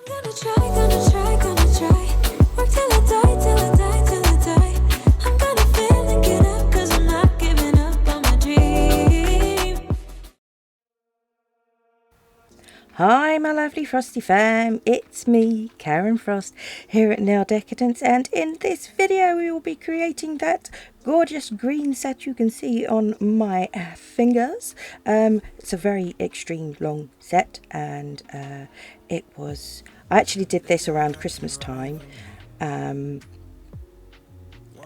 Gonna try, gonna try. Work till I die, till I die, till I die. I'm gonna fail and get up, 'cause I'm not giving up on my dream. Hi my lovely Frosty fam, it's me, Karen Frost, here at Nail Decadence, and in this video we will be creating that gorgeous green set you can see on my fingers. It's a very extreme long set, and I actually did this around Christmas time.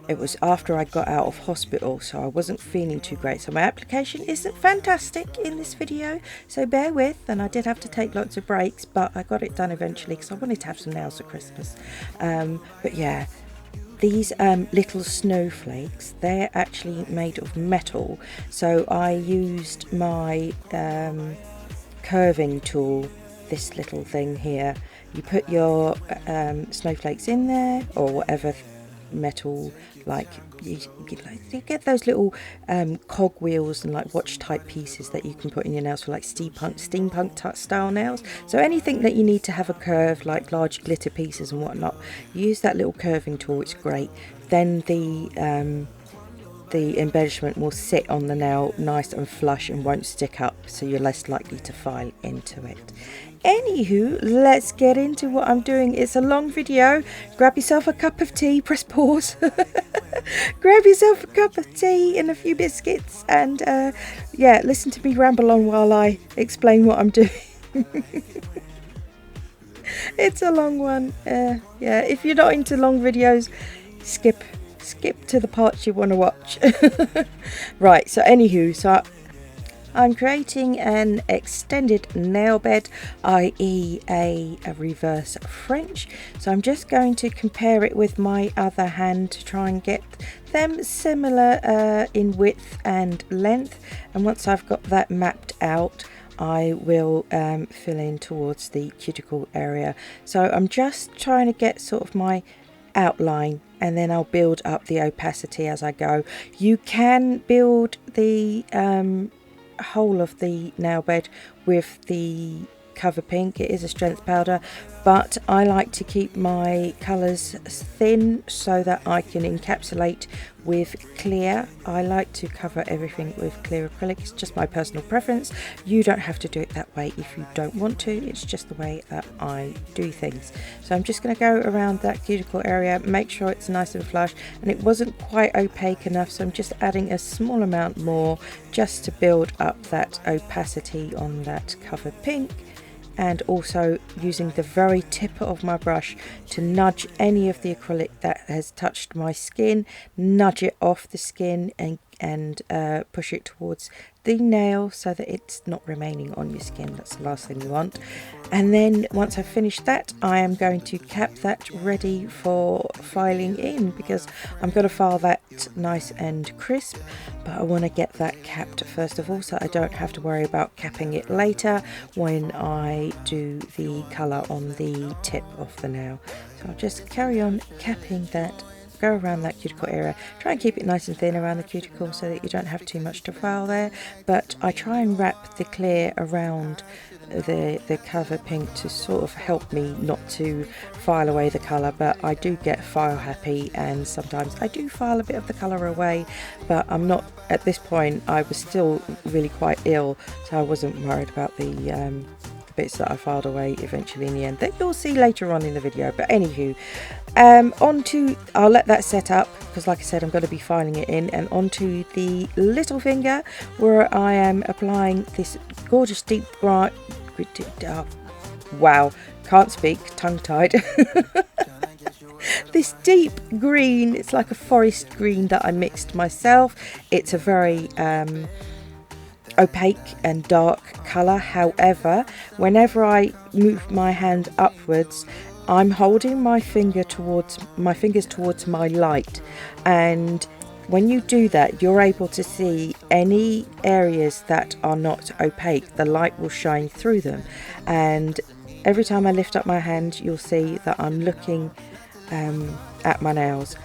It was after I got out of hospital, so I wasn't feeling too great. So my application isn't fantastic in this video, so bear with. And I did have to take lots of breaks, but I got it done eventually because I wanted to have some nails for Christmas. But yeah, these little snowflakes, they're actually made of metal. So I used my curving tool, this little thing here. You put your snowflakes in there, or whatever metal, like you get those little cog wheels and like watch type pieces that you can put in your nails for like steampunk style nails. So anything that you need to have a curve, like large glitter pieces and whatnot, use that little curving tool. It's great. Then the embellishment will sit on the nail nice and flush and won't stick up, so you're less likely to file into it. Anywho, let's get into what I'm doing. It's a long video. Grab yourself a cup of tea, press pause. Grab yourself a cup of tea and a few biscuits, and yeah, listen to me ramble on while I explain what I'm doing. It's a long one. Yeah, if you're not into long videos, skip to the parts you want to watch. Right, so anywho, so I'm creating an extended nail bed, i.e. a reverse French. So I'm just going to compare it with my other hand to try and get them similar in width and length. And once I've got that mapped out, I will fill in towards the cuticle area. So I'm just trying to get sort of my outline, and then I'll build up the opacity as I go. You can build the whole of the nail bed with the cover pink. It is a strength powder, but I like to keep my colours thin so that I can encapsulate with clear. I like to cover everything with clear acrylic. It's just my personal preference. You don't have to do it that way if you don't want to. It's just the way that I do things. So I'm just going to go around that cuticle area, make sure it's nice and flush, and it wasn't quite opaque enough, so I'm just adding a small amount more just to build up that opacity on that cover pink. And also using the very tip of my brush to nudge any of the acrylic that has touched my skin, nudge it off the skin and push it towards the nail so that it's not remaining on your skin. That's the last thing you want. And then once I've finished that, I am going to cap that ready for filing in, because I'm going to file that nice and crisp, but I want to get that capped first of all so I don't have to worry about capping it later when I do the colour on the tip of the nail. So I'll just carry on capping that, go around that cuticle area, try and keep it nice and thin around the cuticle so that you don't have too much to file there, but I try and wrap the clear around the cover pink to sort of help me not to file away the colour. But I do get file happy, and sometimes I do file a bit of the colour away, but I'm not at this point. I was still really quite ill, so I wasn't worried about the bits that I filed away eventually in the end, that you'll see later on in the video. But anywho, I'll let that set up, because like I said, I'm going to be filing it in, and onto the little finger where I am applying this gorgeous deep wow, can't speak, tongue tied. This deep green, it's like a forest green that I mixed myself. It's a very opaque and dark colour. However, whenever I move my hand upwards, I'm holding my fingers towards my light, and when you do that, you're able to see any areas that are not opaque. The light will shine through them, and every time I lift up my hand, you'll see that I'm looking at my nails.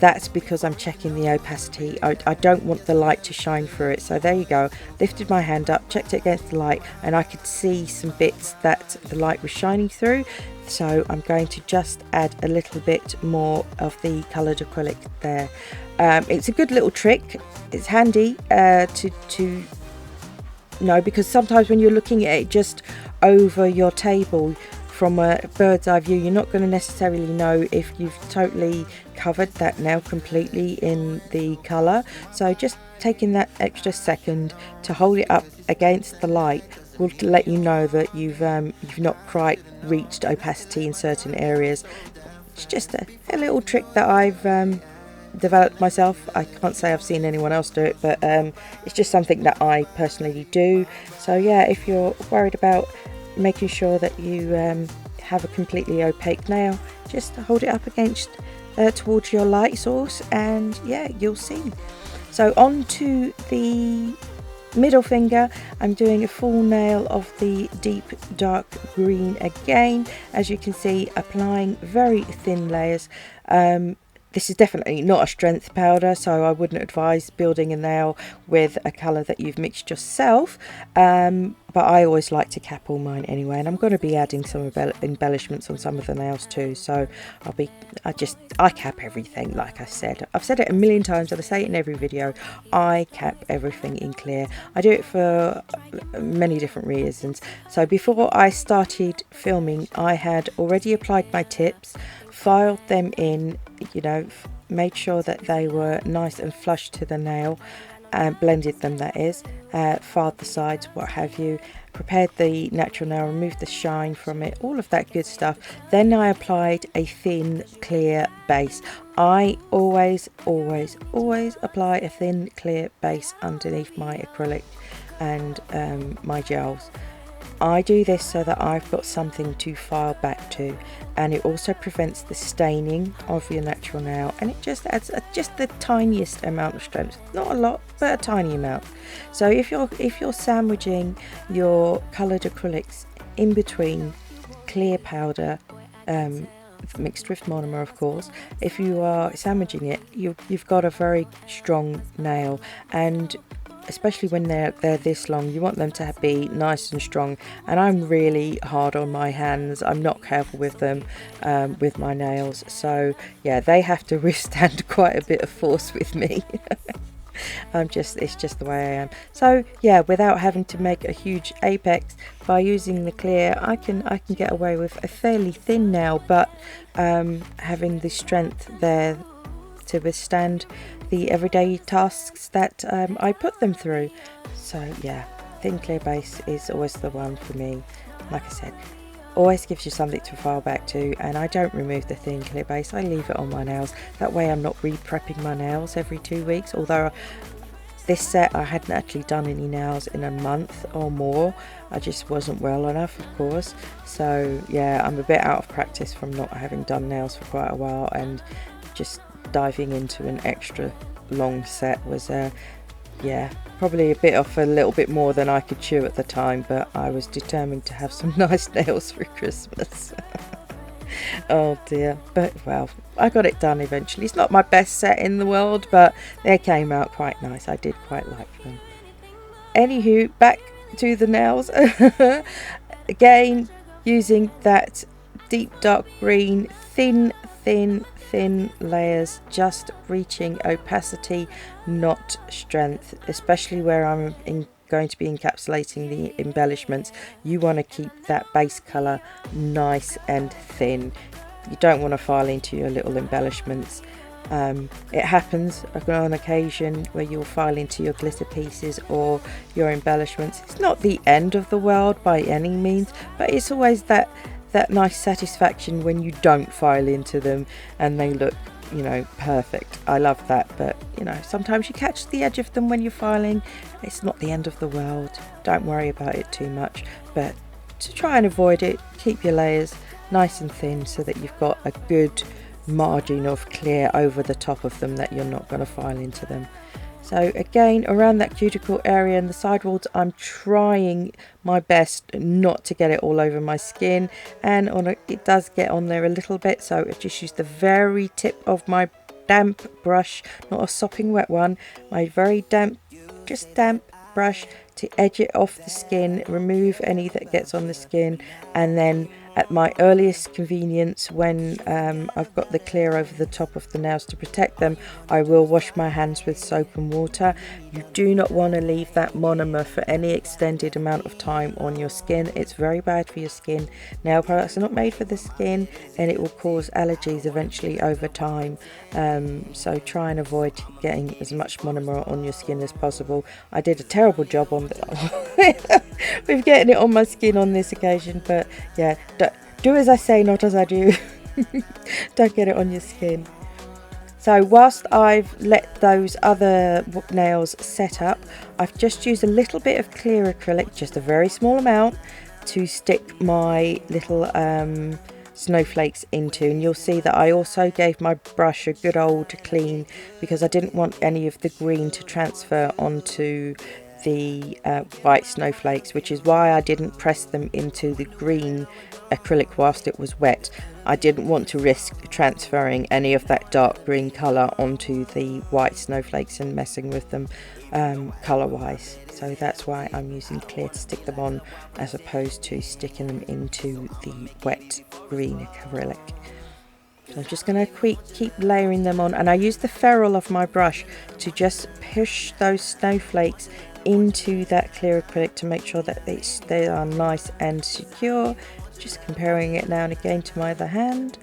That's because I'm checking the opacity. I don't want the light to shine through it. So there you go. Lifted my hand up, checked it against the light, and I could see some bits that the light was shining through. so I'm going to just add a little bit more of the coloured acrylic there. It's a good little trick. It's handy to know, because sometimes when you're looking at it just over your table from a bird's eye view, you're not going to necessarily know if you've totally covered that nail completely in the colour. So just taking that extra second to hold it up against the light will let you know that you've not quite reached opacity in certain areas. It's just a little trick that I've developed myself. I can't say I've seen anyone else do it, but it's just something that I personally do. So yeah, if you're worried about making sure that you have a completely opaque nail, just hold it up against towards your light source, and yeah, you'll see. So on to the middle finger, I'm doing a full nail of the deep dark green again. As you can see, applying very thin layers. This is definitely not a strength powder, so I wouldn't advise building a nail with a colour that you've mixed yourself. But I always like to cap all mine anyway, and I'm going to be adding some embellishments on some of the nails too. So I cap everything, like I said. I've said it a million times, and I say it in every video. I cap everything in clear. I do it for many different reasons. So before I started filming, I had already applied my tips, filed them in, you know, made sure that they were nice and flush to the nail, and blended them, that is, filed the sides, what have you, prepared the natural nail, removed the shine from it, all of that good stuff. Then I applied a thin clear base. I always apply a thin clear base underneath my acrylic and my gels. I do this so that I've got something to file back to, and it also prevents the staining of your natural nail, and it just adds just the tiniest amount of strength, not a lot, but a tiny amount. So if you're sandwiching your coloured acrylics in between clear powder mixed with monomer, of course, if you are sandwiching it, you've got a very strong nail, and especially when they're this long, you want them to be nice and strong. And I'm really hard on my hands. I'm not careful with them, with my nails. So yeah, they have to withstand quite a bit of force with me. It's just the way I am. So yeah, without having to make a huge apex, by using the clear, I can get away with a fairly thin nail, but having the strength there to withstand the everyday tasks that I put them through. So yeah, thin clear base is always the one for me. Like I said, always gives you something to file back to, and I don't remove the thin clear base. I leave it on my nails. That way I'm not re-prepping my nails every 2 weeks, although this set I hadn't actually done any nails in a month or more. I just wasn't well enough, of course. So yeah, I'm a bit out of practice from not having done nails for quite a while, and just diving into an extra long set was yeah, probably a bit off, a little bit more than I could chew at the time, but I was determined to have some nice nails for Christmas. Oh dear, but well, I got it done eventually. It's not my best set in the world, but they came out quite nice. I did quite like them. Anywho, back to the nails. Again, using that deep dark green, thin layers, just reaching opacity, not strength, especially where I'm going to be encapsulating the embellishments. You want to keep that base colour nice and thin. You don't want to file into your little embellishments. It happens on occasion where you'll file into your glitter pieces or your embellishments. It's not the end of the world by any means, but it's always that nice satisfaction when you don't file into them and they look, you know, perfect. I love that, but you know, sometimes you catch the edge of them when you're filing. It's not the end of the world. Don't worry about it too much, but to try and avoid it, keep your layers nice and thin so that you've got a good margin of clear over the top of them, that you're not going to file into them. So again, around that cuticle area and the sidewalls, I'm trying my best not to get it all over my skin, and it does get on there a little bit, so I just use the very tip of my damp brush, not a sopping wet one, my very damp brush to edge it off the skin, remove any that gets on the skin, and then at my earliest convenience, when I've got the clear over the top of the nails to protect them, I will wash my hands with soap and water. You do not want to leave that monomer for any extended amount of time on your skin. It's very bad for your skin. Nail products are not made for the skin, and it will cause allergies eventually over time. So try and avoid getting as much monomer on your skin as possible. I did a terrible job on with getting it on my skin on this occasion, but yeah, do as I say, not as I do. Don't get it on your skin. So whilst I've let those other nails set up, I've just used a little bit of clear acrylic, just a very small amount, to stick my little snowflakes into. And you'll see that I also gave my brush a good old clean, because I didn't want any of the green to transfer onto the white snowflakes, which is why I didn't press them into the green acrylic whilst it was wet. I didn't want to risk transferring any of that dark green colour onto the white snowflakes and messing with them colour wise. So that's why I'm using clear to stick them on, as opposed to sticking them into the wet green acrylic. So I'm just going to keep layering them on, and I use the ferrule of my brush to just push those snowflakes into that clear acrylic to make sure that they are nice and secure. Just comparing it now and again to my other hand.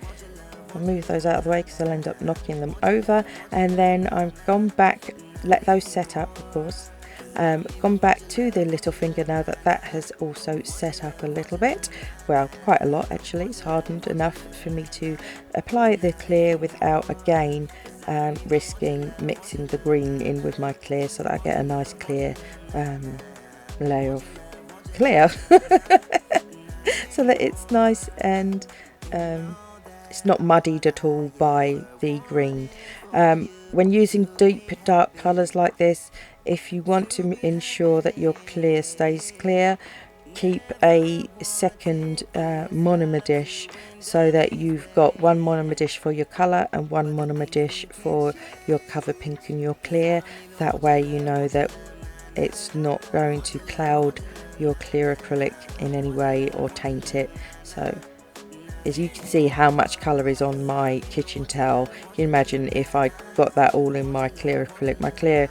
I'll move those out of the way because I'll end up knocking them over. And then I've gone back, let those set up, of course. Gone back to the little finger now that has also set up a little bit. Well, quite a lot actually. It's hardened enough for me to apply the clear without again risking mixing the green in with my clear, so that I get a nice clear layer of clear. So that it's nice and it's not muddied at all by the green. When using deep dark colours like this, if you want to ensure that your clear stays clear, keep a second monomer dish, so that you've got one monomer dish for your colour and one monomer dish for your cover pink and your clear. That way you know that it's not going to cloud your clear acrylic in any way or taint it. So as you can see how much colour is on my kitchen towel, you can imagine if I got that all in my clear acrylic, my clear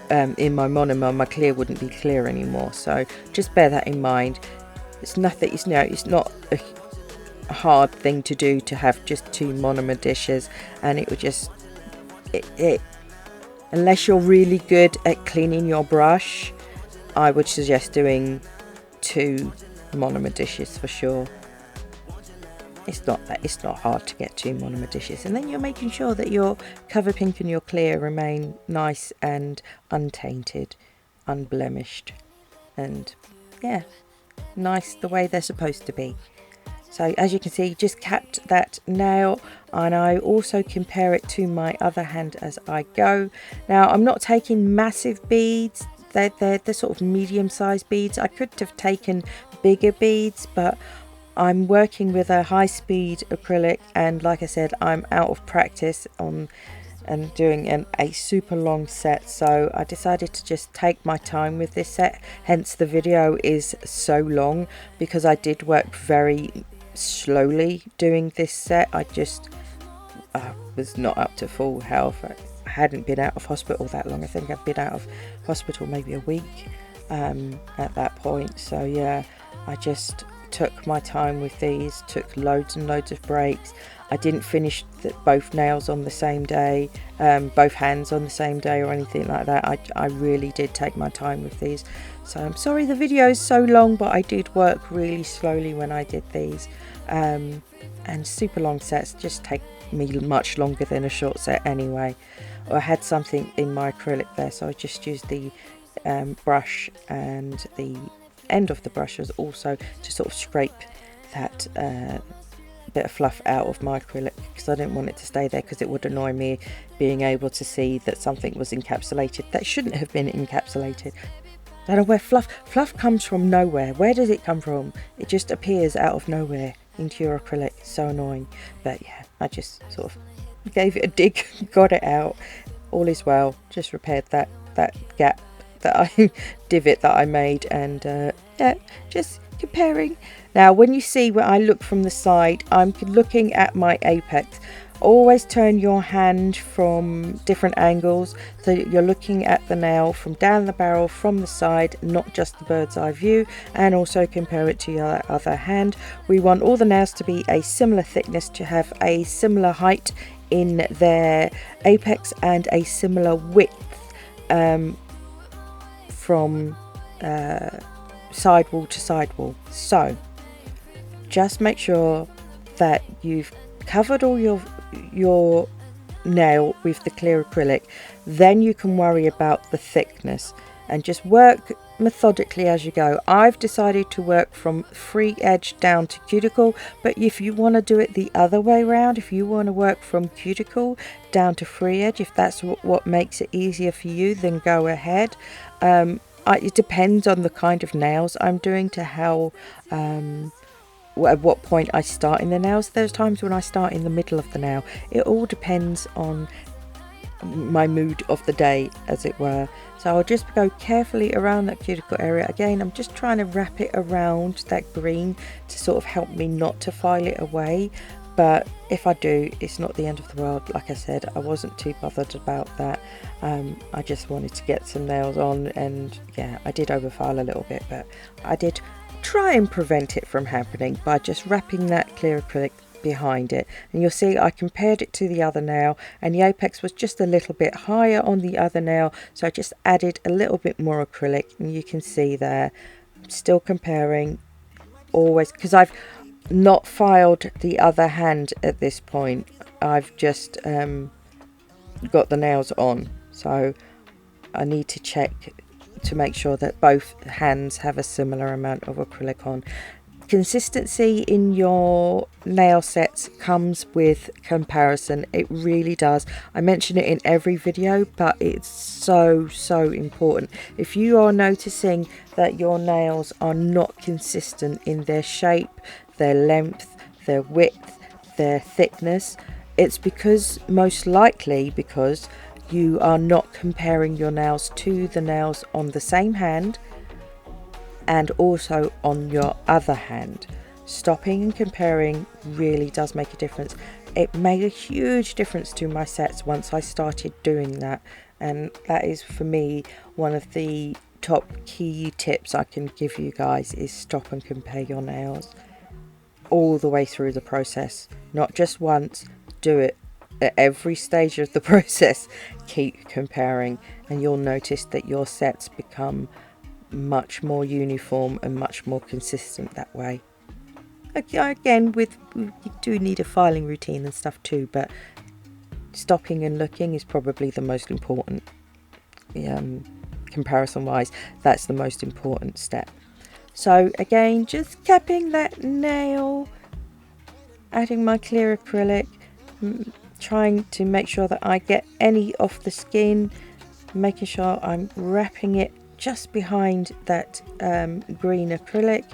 in my monomer, my clear wouldn't be clear anymore. So just bear that in mind. It's nothing, it's not a hard thing to do to have just two monomer dishes, and it would just unless you're really good at cleaning your brush, I would suggest doing two monomer dishes for sure. It's not hard to get two monomer dishes, and then you're making sure that your cover pink and your clear remain nice and untainted, unblemished, and yeah, nice the way they're supposed to be. So as you can see, just capped that nail, and I also compare it to my other hand as I go. Now I'm not taking massive beads, they're the sort of medium-sized beads. I could have taken bigger beads, but I'm working with a high-speed acrylic, and like I said, I'm out of practice on and doing a super long set, so I decided to just take my time with this set. Hence the video is so long, because I did work very slowly doing this set. I just was not up to full health. I hadn't been out of hospital that long. I think I've been out of hospital maybe a week at that point. So yeah, I just took my time with these, took loads and loads of breaks. I didn't finish both nails on the same day, both hands on the same day or anything like that. I really did take my time with these. So I'm sorry the video is so long, but I did work really slowly when I did these. And super long sets just take me much longer than a short set anyway. I had something in my acrylic there, so I just used the brush, and the end of the brush was also to sort of scrape that bit of fluff out of my acrylic, because I didn't want it to stay there, because it would annoy me being able to see that something was encapsulated that shouldn't have been encapsulated. I don't know where fluff comes from. Nowhere. Where does it come from? It just appears out of nowhere into your acrylic. It's so annoying. But yeah, I just sort of gave it a dig, got it out. All is well. Just repaired that gap that I divot that I made, and yeah, just comparing. Now when you see where I look from the side, I'm looking at my apex. Always turn your hand from different angles, so you're looking at the nail from down the barrel, from the side, not just the bird's eye view, and also compare it to your other hand. We want all the nails to be a similar thickness, to have a similar height in their apex and a similar width from sidewall to sidewall. So just make sure that you've covered all your nail with the clear acrylic, then you can worry about the thickness and just work methodically as you go. I've decided to work from free edge down to cuticle, but if you want to do it the other way around, if you want to work from cuticle down to free edge, if that's what makes it easier for you, then go ahead. It depends on the kind of nails I'm doing to how at what point I start in the nails. There's times when I start in the middle of the nail. It all depends on my mood of the day, as it were. So I'll just go carefully around that cuticle area. Again, I'm just trying to wrap it around that green to sort of help me not to file it away. But if I do, it's not the end of the world. Like I said, I wasn't too bothered about that. I just wanted to get some nails on, and yeah, I did overfile a little bit, but I did try and prevent it from happening by just wrapping that clear acrylic behind it. And you'll see I compared it to the other nail, and the apex was just a little bit higher on the other nail, so I just added a little bit more acrylic, and you can see there I'm still comparing, always, because I've not filed the other hand at this point. I've just got the nails on, so I need to check to make sure that both hands have a similar amount of acrylic on. Consistency in your nail sets comes with comparison. It really does. I mention it in every video, but it's so important. If you are noticing that your nails are not consistent in their shape, their length, their width, their thickness, it's most likely because you are not comparing your nails to the nails on the same hand and also on your other hand. Stopping and comparing really does make a difference. It made a huge difference to my sets once I started doing that, and that is for me one of the top key tips I can give you guys, is stop and compare your nails all the way through the process, not just once. Do it at every stage of the process. Keep comparing, and you'll notice that your sets become much more uniform and much more consistent that way. Again, you do need a filing routine and stuff too, but stopping and looking is probably the most important. Comparison wise, that's the most important step. So again, just capping that nail, adding my clear acrylic, trying to make sure that I get any off the skin, making sure I'm wrapping it just behind that green acrylic,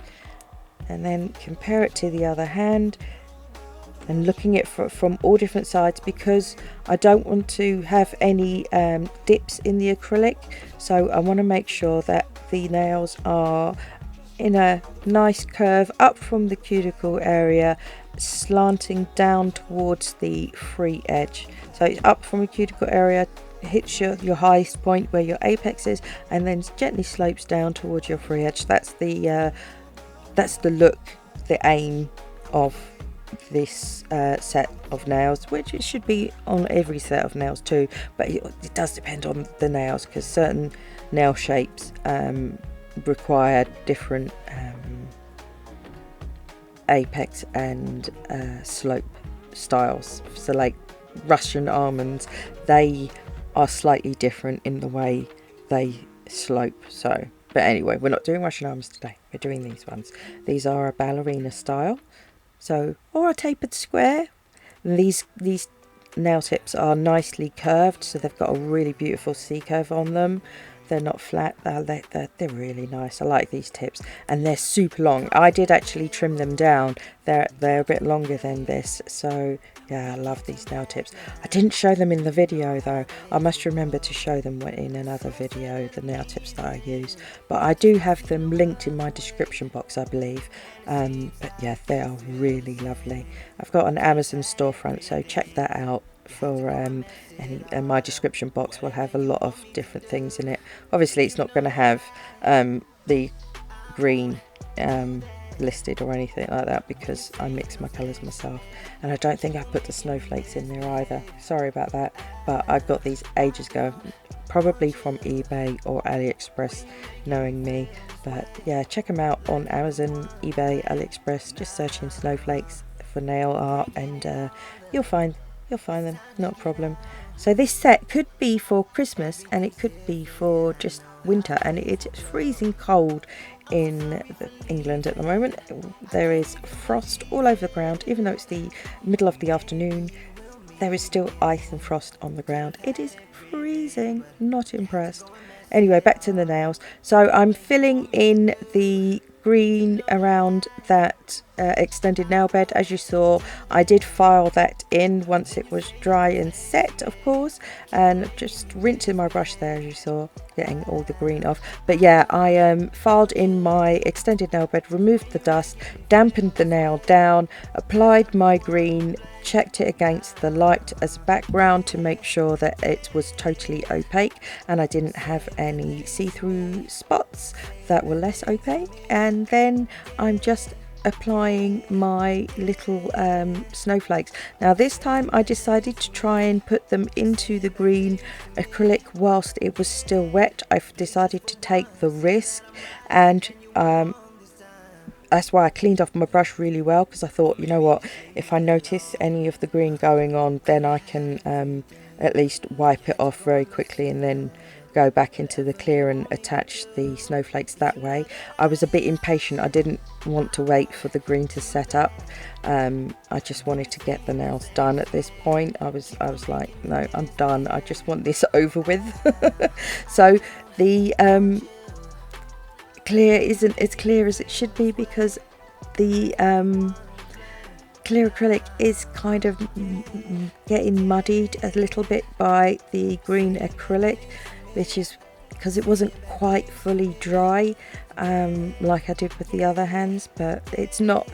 and then compare it to the other hand and looking at it from all different sides, because I don't want to have any dips in the acrylic. So I want to make sure that the nails are in a nice curve up from the cuticle area, slanting down towards the free edge. So it's up from the cuticle area, hits your highest point where your apex is, and then gently slopes down towards your free edge. That's the look, the aim of this set of nails, which it should be on every set of nails too, but it does depend on the nails, because certain nail shapes require different apex and slope styles. So like Russian almonds, they are slightly different in the way they slope. So, but anyway, we're not doing Russian almonds today, we're doing these ones. These are a ballerina style, so, or a tapered square. And these nail tips are nicely curved, so they've got a really beautiful C curve on them. they're not flat. They're really nice. I like these tips, and they're super long. I did actually trim them down. They're a bit longer than this, so yeah, I love these nail tips. I didn't show them in the video though. I must remember to show them in another video, the nail tips that I use, but I do have them linked in my description box, I believe. But yeah, they are really lovely. I've got an Amazon storefront, so check that out. For and my description box will have a lot of different things in it. Obviously it's not going to have the green listed or anything like that, because I mix my colours myself, and I don't think I put the snowflakes in there either. Sorry about that, but I got these ages ago, probably from eBay or AliExpress, knowing me. But yeah, check them out on Amazon, eBay, AliExpress. Just search in snowflakes for nail art, and you'll find them, not a problem. So this set could be for Christmas, and it could be for just winter, and it's freezing cold in England at the moment. There is frost all over the ground. Even though it's the middle of the afternoon, there is still ice and frost on the ground. It is freezing. Not impressed. Anyway, back to the nails. So I'm filling in the green around that extended nail bed. As you saw, I did file that in once it was dry and set, of course, and just rinsing my brush there, as you saw, getting all the green off. But yeah, I filed in my extended nail bed, removed the dust, dampened the nail down, applied my green, checked it against the light as background to make sure that it was totally opaque and I didn't have any see-through spots that were less opaque. And then I'm just applying my little snowflakes. Now this time I decided to try and put them into the green acrylic whilst it was still wet. I've decided to take the risk, and that's why I cleaned off my brush really well, because I thought, you know what, if I notice any of the green going on, then I can at least wipe it off very quickly and then go back into the clear and attach the snowflakes that way. I was a bit impatient. I didn't want to wait for the green to set up. I just wanted to get the nails done at this point. I was like, no, I'm done. I just want this over with. So the clear isn't as clear as it should be, because the clear acrylic is kind of getting muddied a little bit by the green acrylic, which is because it wasn't quite fully dry like I did with the other hands. But it's not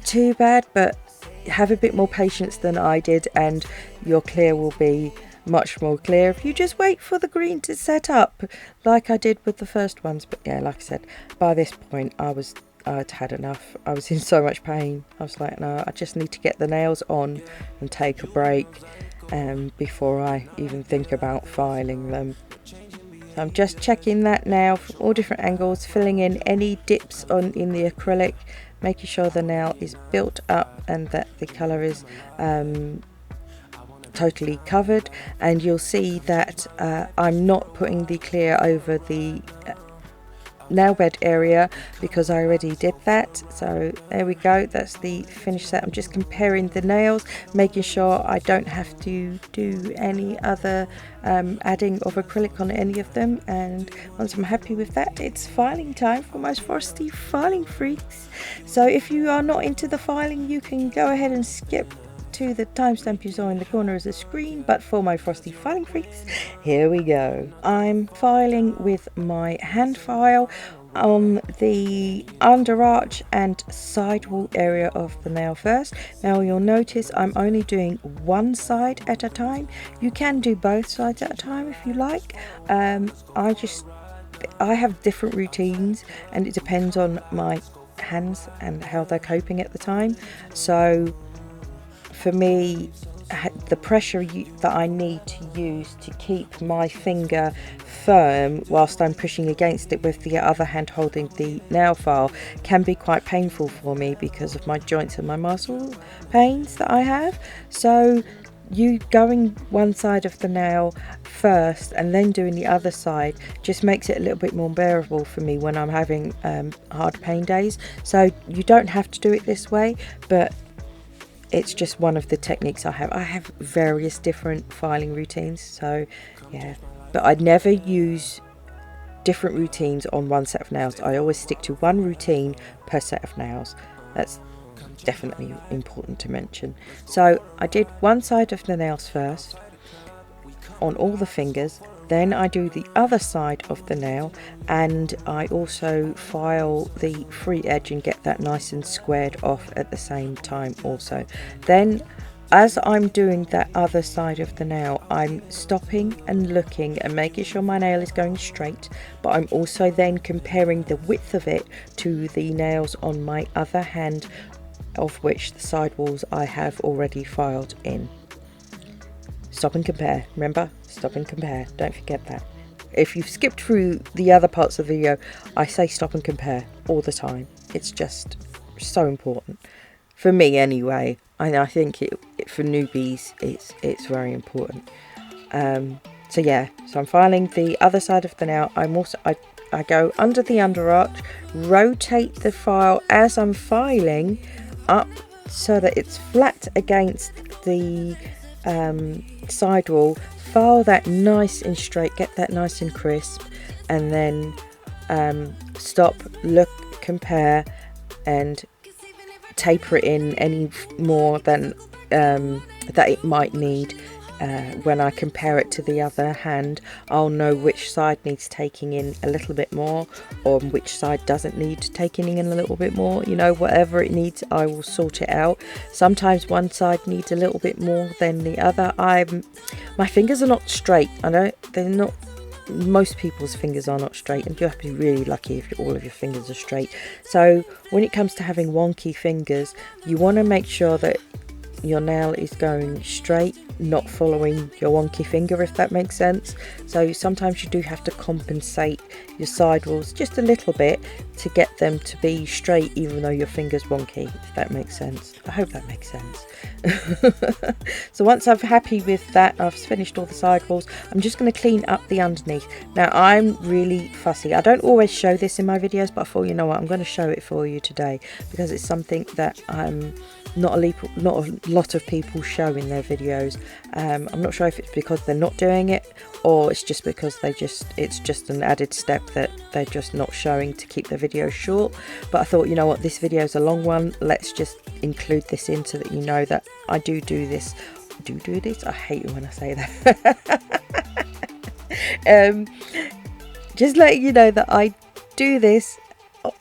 too bad, but have a bit more patience than I did, and your clear will be much more clear if you just wait for the green to set up like I did with the first ones. But yeah, like I said, by this point I'd had enough. I was in so much pain. I was like, no, I just need to get the nails on and take a break before I even think about filing them. So I'm just checking that now from all different angles, filling in any dips in the acrylic, making sure the nail is built up and that the colour is totally covered. And you'll see that I'm not putting the clear over the nail bed area because I already did that. So there we go, that's the finished set. I'm just comparing the nails, making sure I don't have to do any other adding of acrylic on any of them. And once I'm happy with that, it's filing time for my Frosty filing freaks. So if you are not into the filing, you can go ahead and skip to the timestamp you saw in the corner of the screen. But for my Frosty filing freaks, here we go. I'm filing with my hand file on the underarch and sidewall area of the nail first. Now you'll notice I'm only doing one side at a time. You can do both sides at a time if you like. I have different routines and it depends on my hands and how they're coping at the time. So for me, the pressure that I need to use to keep my finger firm whilst I'm pushing against it with the other hand holding the nail file can be quite painful for me because of my joints and my muscle pains that I have. So you going one side of the nail first and then doing the other side just makes it a little bit more bearable for me when I'm having hard pain days. So you don't have to do it this way, but it's just one of the techniques I have. I have various different filing routines, so yeah. But I'd never use different routines on one set of nails. I always stick to one routine per set of nails. That's definitely important to mention. So I did one side of the nails first on all the fingers, then I do the other side of the nail, and I also file the free edge and get that nice and squared off at the same time also. Then as I'm doing that other side of the nail, I'm stopping and looking and making sure my nail is going straight, but I'm also then comparing the width of it to the nails on my other hand, of which the sidewalls I have already filed in. Stop and compare. Remember, stop and compare. Don't forget that. If you've skipped through the other parts of the video, I say stop and compare all the time. It's just so important. For me anyway. I think for newbies it's very important. So yeah, so I'm filing the other side of the nail. I go under the underarch, rotate the file as I'm filing up so that it's flat against the sidewall. File that nice and straight, get that nice and crisp, and then stop, look, compare, and taper it in any more than that it might need. When I compare it to the other hand, I'll know which side needs taking in a little bit more, or which side doesn't need taking in a little bit more. You know, whatever it needs, I will sort it out. Sometimes one side needs a little bit more than the other. My fingers are not straight. I know they're not. Most people's fingers are not straight, and you have to be really lucky if all of your fingers are straight. So when it comes to having wonky fingers, you want to make sure that your nail is going straight, not following your wonky finger, if that makes sense. So sometimes you do have to compensate your sidewalls just a little bit to get them to be straight, even though your finger's wonky, if that makes sense. I hope that makes sense. So once I'm happy with that, I've finished all the sidewalls, I'm just going to clean up the underneath. Now I'm really fussy. I don't always show this in my videos, but I thought, you know what, I'm going to show it for you today because it's something that not a lot of people show in their videos. I'm not sure if it's because they're not doing it, or it's just because it's just an added step that they're just not showing to keep the video short. But I thought, you know what, this video is a long one, let's just include this in so that you know that I do this. I hate it when I say that. Just letting you know that I do this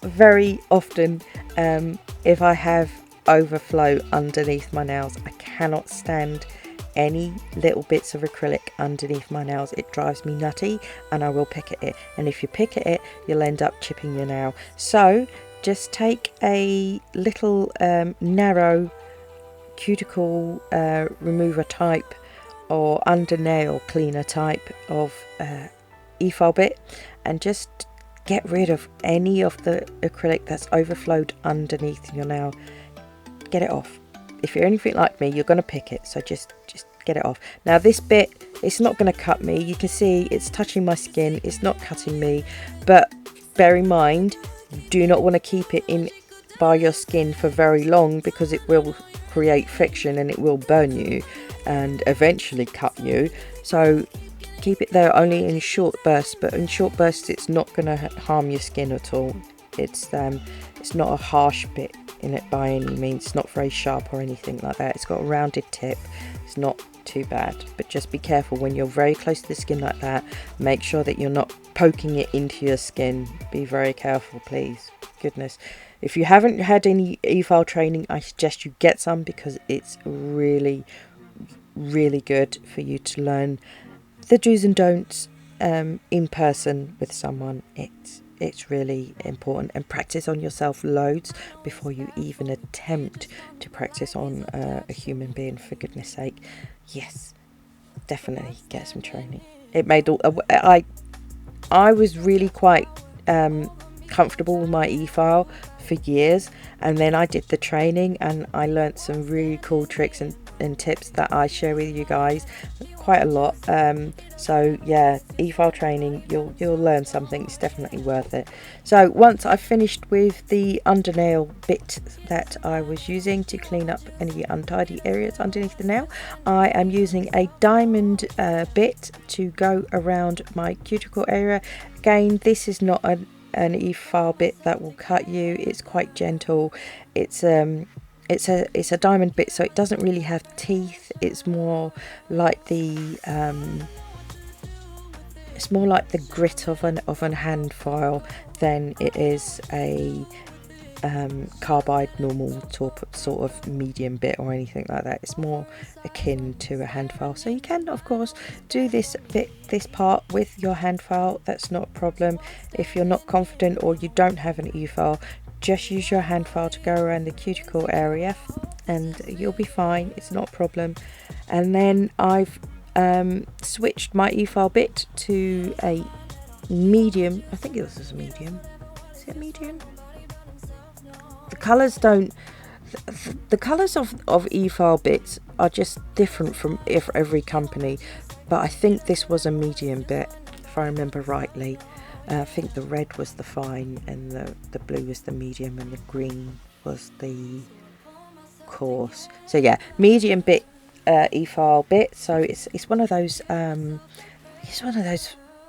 very often. If I have overflow underneath my nails, I cannot stand any little bits of acrylic underneath my nails. It drives me nutty, and I will pick at it, and if you pick at it, you'll end up chipping your nail. So just take a little narrow cuticle remover type or under nail cleaner type of e-file bit, and just get rid of any of the acrylic that's overflowed underneath your nail. Get it off. If you're anything like me, you're going to pick it, so just get it off. Now this bit, it's not going to cut me. You can see it's touching my skin, it's not cutting me, but bear in mind, you do not want to keep it in by your skin for very long, because it will create friction and it will burn you and eventually cut you. So keep it there only in short bursts, but in short bursts it's not going to harm your skin at all. It's not a harsh bit in it by any means. It's not very sharp or anything like that. It's got a rounded tip. It's not too bad, but just be careful when you're very close to the skin like that. Make sure that you're not poking it into your skin. Be very careful, please. Goodness, if you haven't had any e-file training, I suggest you get some, because it's really good for you to learn the do's and don'ts in person with someone. It's really important, and practice on yourself loads before you even attempt to practice on a human being, for goodness sake. Yes, definitely get some training. It made all I was really quite comfortable with my e-file for years, and then I did the training and I learnt some really cool tricks and tips that I share with you guys quite a lot. So yeah, e-file training, you'll learn something. It's definitely worth it. So once I've finished with the undernail bit that I was using to clean up any untidy areas underneath the nail, I am using a diamond bit to go around my cuticle area. Again, this is not an e-file bit that will cut you. It's quite gentle. It's a diamond bit, so it doesn't really have teeth. It's more like the grit of an hand file than it is a carbide normal sort of medium bit or anything like that. It's more akin to a hand file. So you can of course do this part with your hand file. That's not a problem. If you're not confident or you don't have an e-file, just use your hand file to go around the cuticle area and you'll be fine. It's not a problem. And then I've switched my e-file bit to a medium. I think this is a medium. Is it medium? The colours don't. The colours of e-file bits are just different from every company, but I think this was a medium bit, if I remember rightly. I think the red was the fine and the blue was the medium and the green was the coarse. So yeah, medium bit e-file bit. So it's one of those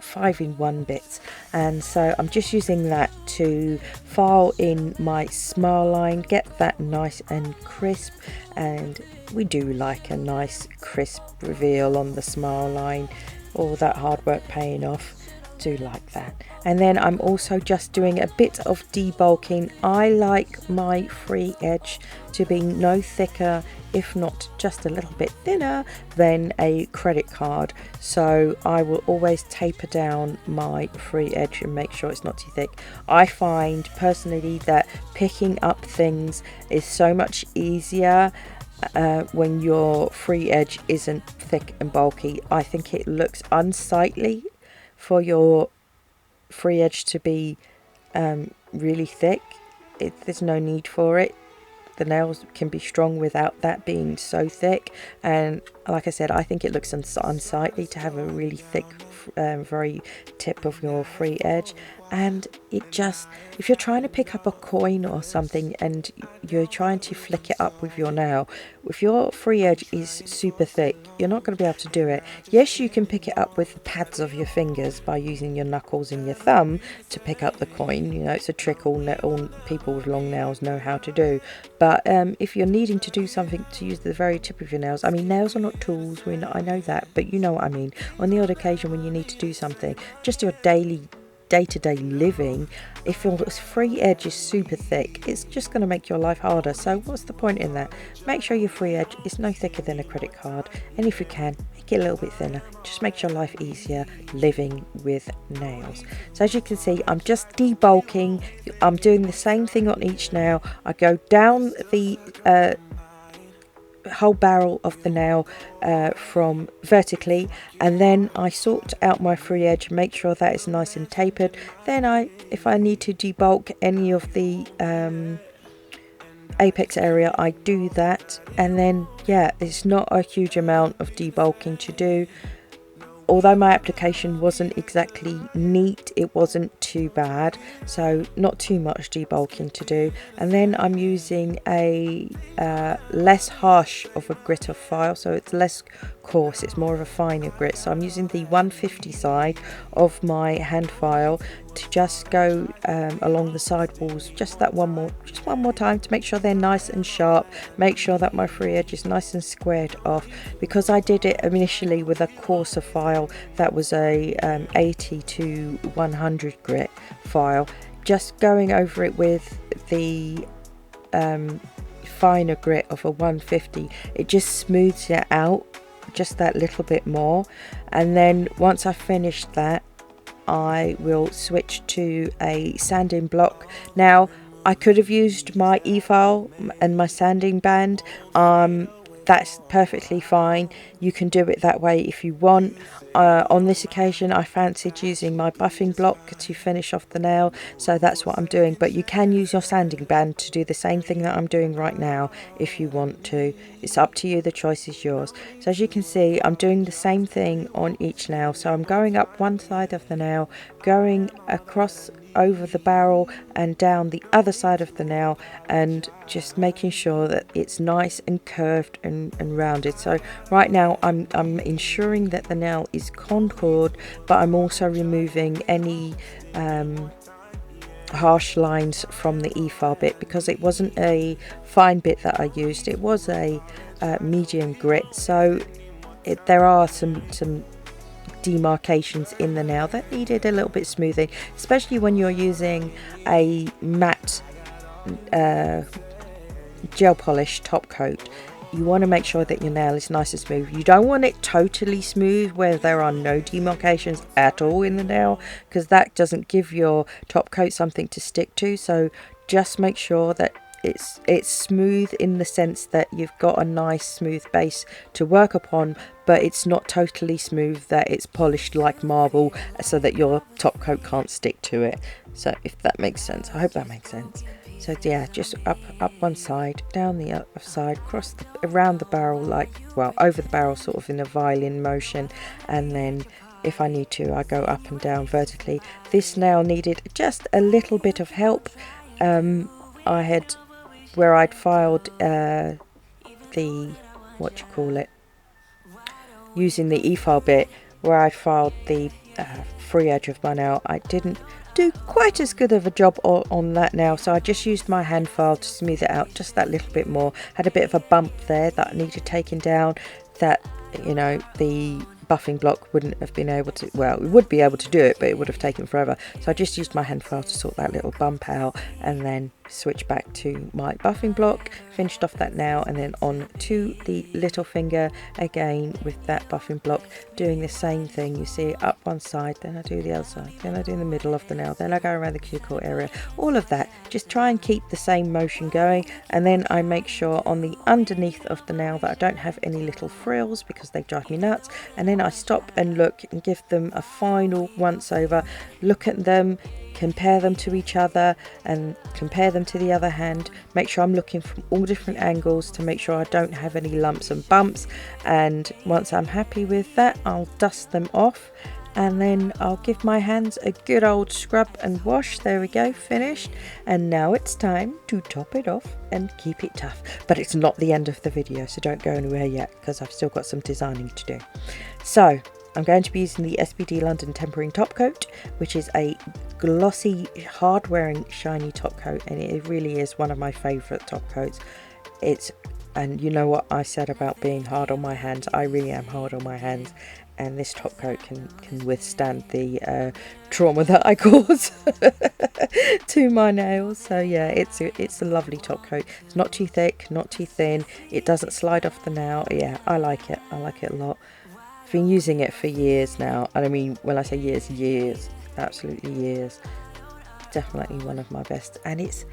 5-in-1 bits, and so I'm just using that to file in my smile line, get that nice and crisp, and we do like a nice crisp reveal on the smile line. All that hard work paying off. Do like that. And then I'm also just doing a bit of debulking. I like my free edge to be no thicker, if not just a little bit thinner than a credit card. So I will always taper down my free edge and make sure it's not too thick. I find personally that picking up things is so much easier when your free edge isn't thick and bulky. I think it looks unsightly for your free edge to be really thick. There's no need for it. The nails can be strong without that being so thick, and like I said, I think it looks unsightly to have a really thick very tip of your free edge. And it just, if you're trying to pick up a coin or something and you're trying to flick it up with your nail, if your free edge is super thick, you're not going to be able to do it. Yes, you can pick it up with the pads of your fingers by using your knuckles and your thumb to pick up the coin. You know, it's a trick all people with long nails know how to do. But if you're needing to do something to use the very tip of your nails, I mean, nails are not tools, I know that, but you know what I mean. On the odd occasion when you need to do something, just your day-to-day living, if your free edge is super thick, it's just going to make your life harder. So what's the point in that? Make sure your free edge is no thicker than a credit card, and if you can, make it a little bit thinner. Just makes your life easier living with nails. So as you can see, I'm just debulking. I'm doing the same thing on each nail. I go down the whole barrel of the nail from vertically, and then I sort out my free edge, make sure that is nice and tapered. Then if I need to debulk any of the apex area, I do that. And then yeah, it's not a huge amount of debulking to do. Although my application wasn't exactly neat, it wasn't too bad, so not too much debulking to do. And then I'm using a less harsh of a grit of file, so it's less coarse, it's more of a finer grit. So I'm using the 150 side of my hand file to just go along the side walls, just one more time, to make sure they're nice and sharp, make sure that my free edge is nice and squared off. Because I did it initially with a coarser file that was a 80 to 100 grit file, just going over it with the finer grit of a 150, it just smooths it out just that little bit more. And then once I finished that, I will switch to a sanding block. Now I could have used my e-file and my sanding band. that's perfectly fine. You can do it that way if you want. On this occasion I fancied using my buffing block to finish off the nail, so that's what I'm doing, but you can use your sanding band to do the same thing that I'm doing right now if you want to. It's up to you, the choice is yours. So as you can see, I'm doing the same thing on each nail. So I'm going up one side of the nail, going across over the barrel and down the other side of the nail, and just making sure that it's nice and curved and rounded. So right now I'm ensuring that the nail is contoured, but I'm also removing any harsh lines from the e-file bit, because it wasn't a fine bit that I used, it was a medium grit, so there are some demarcations in the nail that needed a little bit smoothing, especially when you're using a matte gel polish top coat. You want to make sure that your nail is nice and smooth. You don't want it totally smooth where there are no demarcations at all in the nail, because that doesn't give your top coat something to stick to. So just make sure that it's smooth in the sense that you've got a nice smooth base to work upon, but it's not totally smooth that it's polished like marble so that your top coat can't stick to it. So if that makes sense, I hope that makes sense. So yeah, just up one side, down the other side, around the barrel, like, well, over the barrel, sort of in a violin motion, and then if I need to, I go up and down vertically. This nail needed just a little bit of help. I had, where I'd filed the, what you call it, using the e-file bit, where I'd filed the free edge of my nail, I didn't do quite as good of a job on that nail, so I just used my hand file to smooth it out just that little bit more. Had a bit of a bump there that needed taking down, that, you know, the buffing block wouldn't have been able to, well, it would be able to do it, but it would have taken forever. So I just used my hand file to sort that little bump out, and then switch back to my buffing block, finished off that nail, and then on to the little finger again with that buffing block, doing the same thing. You see, up one side, then I do the other side, then I do the middle of the nail, then I go around the cuticle area, all of that. Just try and keep the same motion going, and then I make sure on the underneath of the nail that I don't have any little frills, because they drive me nuts. And then I stop and look and give them a final once over, look at them, compare them to each other and compare them to the other hand, make sure I'm looking from all different angles to make sure I don't have any lumps and bumps. And once I'm happy with that, I'll dust them off, and then I'll give my hands a good old scrub and wash. There we go, finished. And now it's time to top it off and keep it tough. But it's not the end of the video, so don't go anywhere yet, because I've still got some designing to do. So I'm going to be using the SBD London Tempering Top Coat, which is a glossy, hard-wearing, shiny top coat, and it really is one of my favourite top coats. And you know what I said about being hard on my hands, I really am hard on my hands, and this top coat can withstand the trauma that I cause to my nails. So yeah, it's a lovely top coat. It's not too thick, not too thin, it doesn't slide off the nail. Yeah, I like it a lot. I've been using it for years now, and I mean, when I say years, years, absolutely years. Definitely one of my best, and it's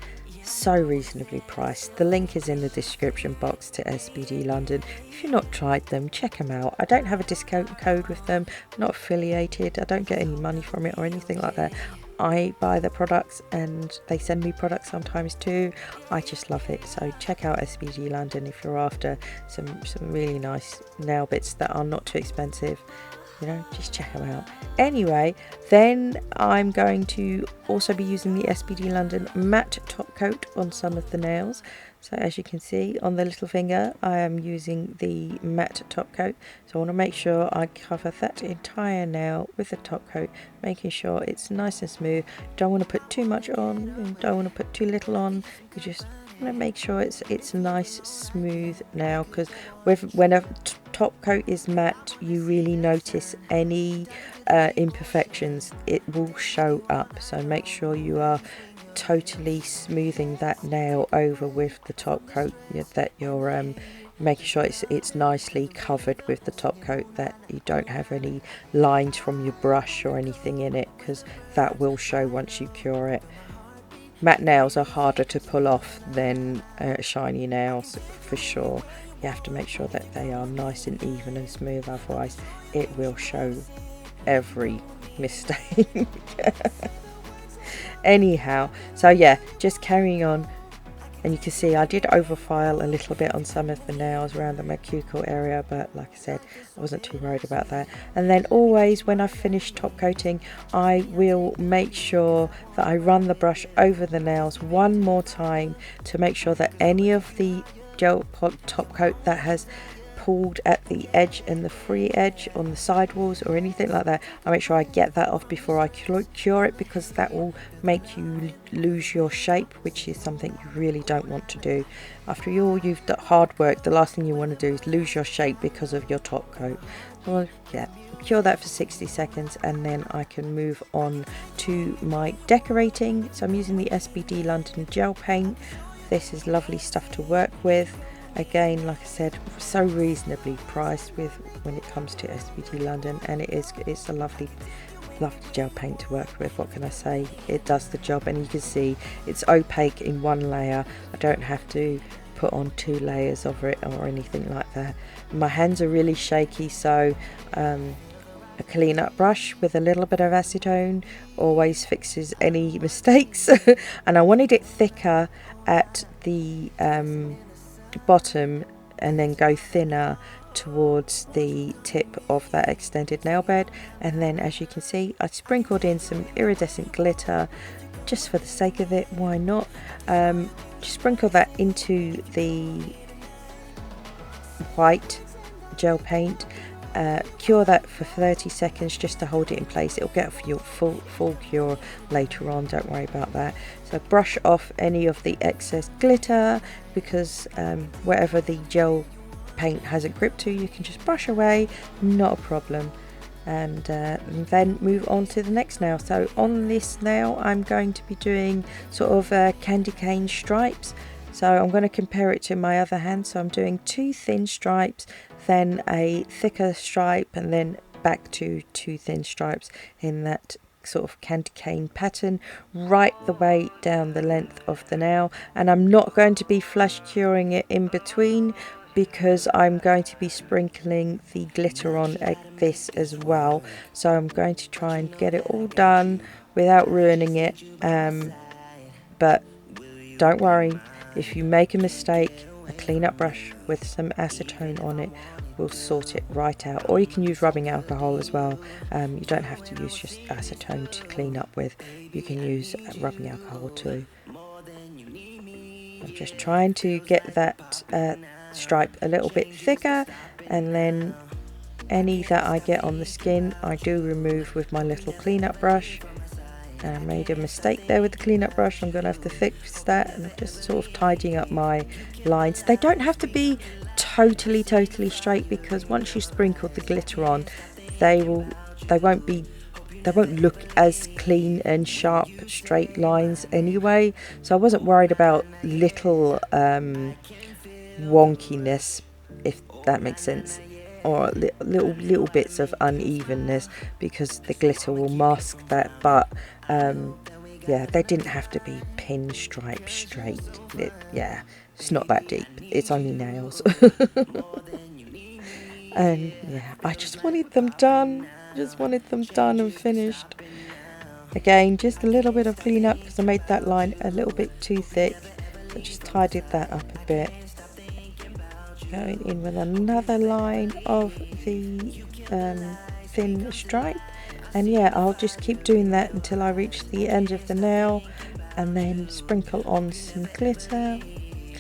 so reasonably priced. The link is in the description box to SBD London. If you've not tried them, check them out. I don't have a discount code with them, I'm not affiliated, I don't get any money from it or anything like that. I buy the products and they send me products sometimes too. I just love it. So check out SBD London if you're after some really nice nail bits that are not too expensive. You know, just check them out. Anyway, then I'm going to also be using the SBD London matte top coat on some of the nails. So as you can see on the little finger, I am using the matte top coat. So I want to make sure I cover that entire nail with the top coat, making sure it's nice and smooth. Don't want to put too much on, and don't want to put too little on. You just want to make sure it's nice, smooth nail, because when a top coat is matte, you really notice any imperfections. It will show up. So make sure you are totally smoothing that nail over with the top coat, that you're making sure it's nicely covered with the top coat, that you don't have any lines from your brush or anything in it, because that will show once you cure it. Matte nails are harder to pull off than shiny nails, for sure. you have to make sure that they are nice and even and smooth, otherwise it will show every mistake. Anyhow, so yeah, just carrying on. And you can see I did overfile a little bit on some of the nails around the cuticle area, but like I said, I wasn't too worried about that. And then always when I finish top coating, I will make sure that I run the brush over the nails one more time to make sure that any of the gel top coat that has pulled at the edge and the free edge on the sidewalls or anything like that, I make sure I get that off before I cure it, because that will make you lose your shape, which is something you really don't want to do. After all you've done hard work, the last thing you want to do is lose your shape because of your top coat. Well, yeah, cure that for 60 seconds and then I can move on to my decorating. So I'm using the SBD London gel paint. This is lovely stuff to work with. Again, like I said, so reasonably priced with when it comes to SBD London, and it's a lovely gel paint to work with. What can I say? It does the job, and you can see it's opaque in one layer. I don't have to put on 2 layers of it or anything like that. My hands are really shaky, so a clean up brush with a little bit of acetone always fixes any mistakes. And I wanted it thicker at the bottom and then go thinner towards the tip of that extended nail bed. And then, as you can see, I sprinkled in some iridescent glitter just for the sake of it. Why not? Just sprinkle that into the white gel paint. Cure that for 30 seconds just to hold it in place. It'll get your full cure later on, don't worry about that. So brush off any of the excess glitter, because wherever the gel paint hasn't gripped to, you can just brush away, not a problem. And then move on to the next nail. So on this nail I'm going to be doing sort of candy cane stripes. So I'm going to compare it to my other hand. So I'm doing 2 thin stripes, then a thicker stripe, and then back to 2 thin stripes in that sort of candy cane pattern right the way down the length of the nail. And I'm not going to be flush curing it in between, because I'm going to be sprinkling the glitter on this as well. So I'm going to try and get it all done without ruining it. But don't worry, if you make a mistake, a clean up brush with some acetone on it will sort it right out. Or you can use rubbing alcohol as well. You don't have to use just acetone to clean up with. You can use rubbing alcohol too. I'm just trying to get that stripe a little bit thicker, and then any that I get on the skin I do remove with my little cleanup brush. I made a mistake there with the cleanup brush. I'm going to have to fix that, and just sort of tidying up my lines. They don't have to be totally straight, because once you sprinkle the glitter on, they won't look as clean and sharp straight lines anyway. So I wasn't worried about little wonkiness, if that makes sense, or little bits of unevenness, because the glitter will mask that. But yeah, they didn't have to be pinstripe straight. It's not that deep, it's only nails. And yeah, I just wanted them done, and finished. Again, just a little bit of cleanup, because I made that line a little bit too thick, so just tidied that up a bit. Going in with another line of the thin stripe, and yeah, I'll just keep doing that until I reach the end of the nail, and then sprinkle on some glitter,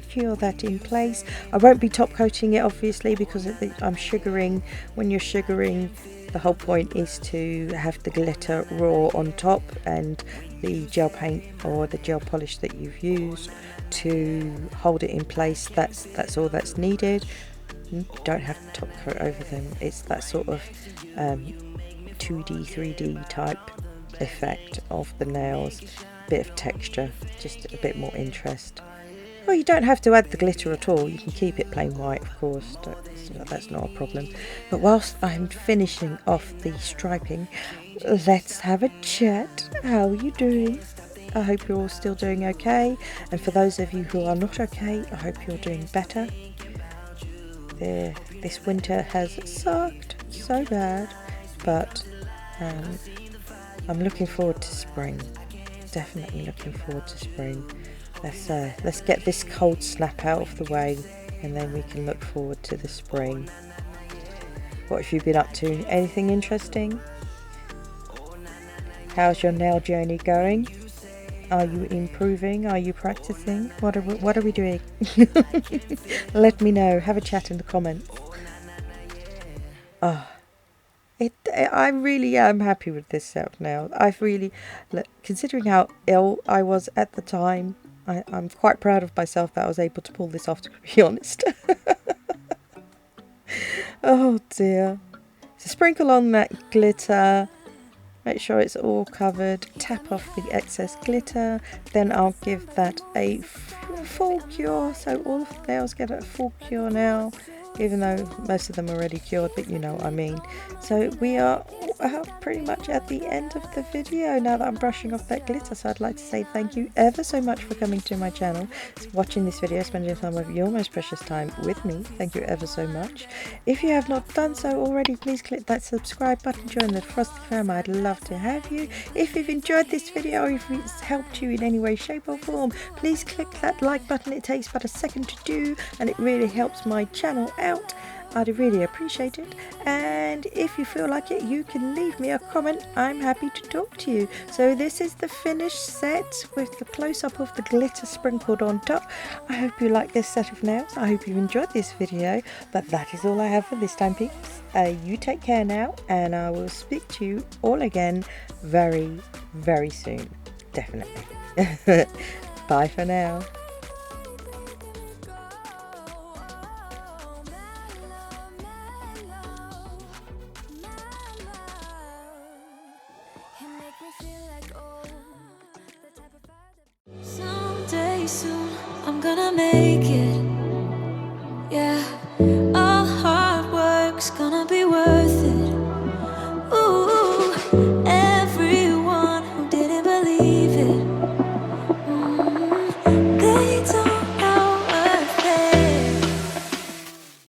cure that in place. I won't be top coating it obviously, because I'm sugaring. When you're sugaring, the whole point is to have the glitter raw on top, and the gel paint or the gel polish that you've used to hold it in place. That's all that's needed. You don't have to top coat over them. It's that sort of 2D 3D type effect of the nails, bit of texture, just a bit more interest. Well, you don't have to add the glitter at all, you can keep it plain white, of course, that's not a problem. But whilst I'm finishing off the striping, let's have a chat. How are you doing? I hope you're all still doing okay, and for those of you who are not okay, I hope you're doing better. this winter has sucked so bad, but I'm looking forward to spring. Definitely looking forward to spring. Let's get this cold snap out of the way, and then we can look forward to the spring. What have you been up to? Anything interesting? How's your nail journey going? Are you improving? Are you practicing? What are we doing? Let me know. Have a chat in the comments. I really am happy with this set of nails. Considering how ill I was at the time, I'm quite proud of myself that I was able to pull this off, to be honest. Oh dear. So sprinkle on that glitter. Make sure it's all covered. Tap off the excess glitter. Then I'll give that a full cure. So all of the nails get a full cure now, even though most of them are already cured, but you know what I mean. So we are pretty much at the end of the video now that I'm brushing off that glitter. So I'd like to say thank you ever so much for coming to my channel, watching this video, spending some of your most precious time with me. Thank you ever so much. If you have not done so already, please click that subscribe button, join the Frosty Fam. I'd love to have you. If you've enjoyed this video, or if it's helped you in any way, shape or form, please click that like button. It takes but a second to do, and it really helps my channel out. I'd really appreciate it. And if you feel like it, you can leave me a comment. I'm happy to talk to you. So this is the finished set with the close-up of the glitter sprinkled on top. I hope you like this set of nails. I hope you enjoyed this video. But that is all I have for this time, peeps. You take care now, and I will speak to you all again very, very soon. Definitely. Bye for now. Someday soon, I'm gonna make it.